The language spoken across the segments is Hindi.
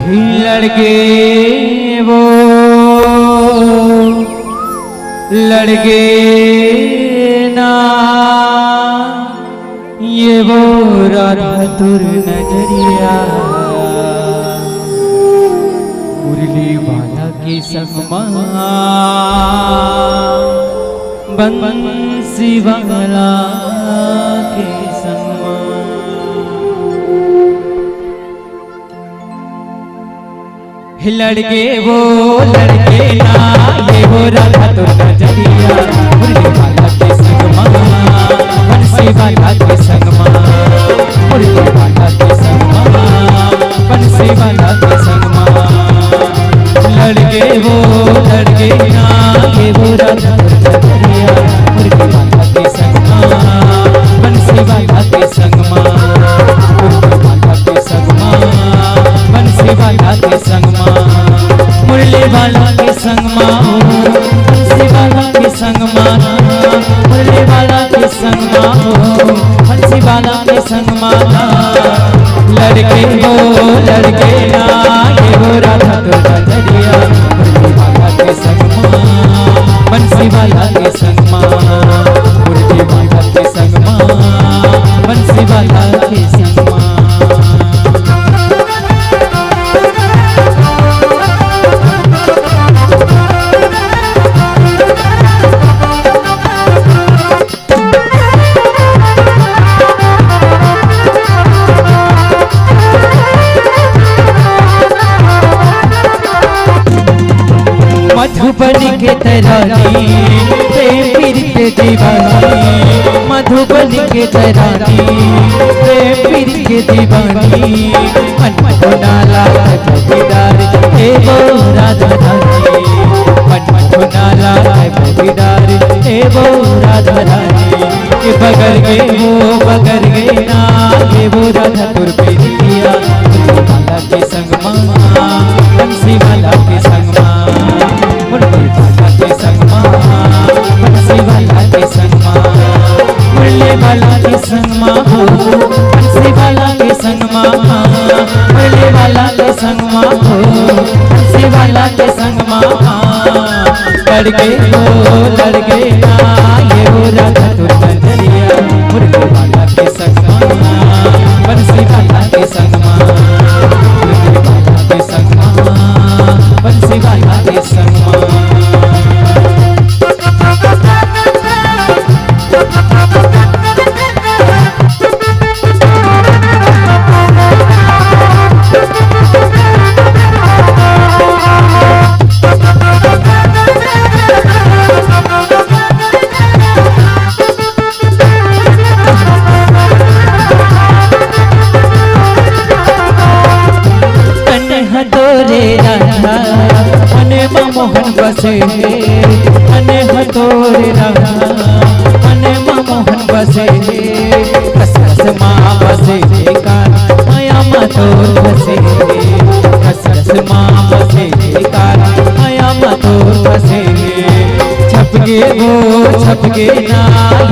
लड़के वो लड़के ना ये वो राधा तुर नजरिया मुरली वाला के संगमा बंसी वाला के संगमा लड़के वो लड़के ना ये वो राधा तुर नजरिया मुरली वाला के संगमा बंसी वाला के संगमा मुरली वाला के संगमा बंसी वाला के संगमा लड़के वो लड़के ना ये वो राधा तुर नजरिया मुरली वाला के संगमा बंसी वाला के संगमा मुरली वाला के संगमा बंसी वाला के संगमा मुरली वाला के संगमा बंसी वाला के संगमा मुरली वाला के संगमा बंसी वाला के संगमा लड़के वो लड़के ना ये वो राधा तुर नजरिया मुरली वाला के संगमा बंसी वाला के संगमा मुरली वाला के संगमा बंसी वाला के संगमा मधुबनी के तरानी प्रेम पीर के दीवानी मधुबनी के तरानी प्रेम पीर के दीवानी मन को नाला भागीदार हे वो राधा रानी मन को नाला भागीदार हे वो राधा रानी के बगर गए वो बगर गए ना हे वो राधा तुर पीरिया वाला के संगमा बंसी वाला के संगमा मुरली वाला के संगमा बंसी वाला के संगमा मुरली वाला के संगमा बंसी वाला के संगमा मुरली वाला के संगमा बंसी वाला के संगमा लड़के वो लड़के ना ये वो राधा तुर नजरिया मुरली वाला के संगमा बंसी वाला के संगमा मुरली वाला के संगमा बंसी वाला के संगमा मोहन बसे अने हतोरे राधा अने मोहन बसे रस रस माँ बसे कार माया मातोर बसे रस रस माँ बसे कार माया मातोर बसे छपके ना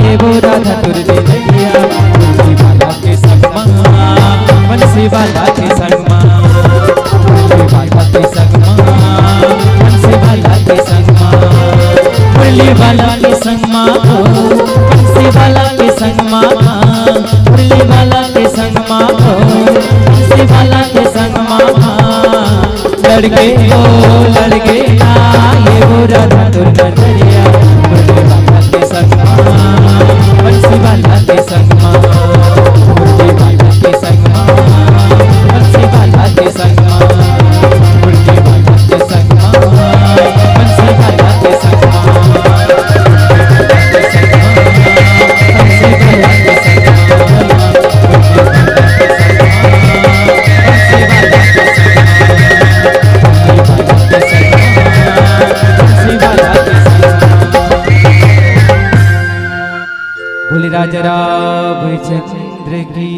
ये वो राधा तुर नजरिया मुरली वाला के संगमा बंसी वाला के संगमा मुरली वाला के संगमा मुरली वाला के संगमा बंसी वाला के संगमा मुरली वाला के संगमा बंसी वाला के संगमा लड़के वो लड़के ना ये वो राधा तुर नजरिया मुरली वाला के संगमा बंसी वाला के संगमा मुरली वाला के संगमा बंसी वाला के संगमा मुरली वाला के संगमा बंसी वाला के संगमा राजा रामचंद्र की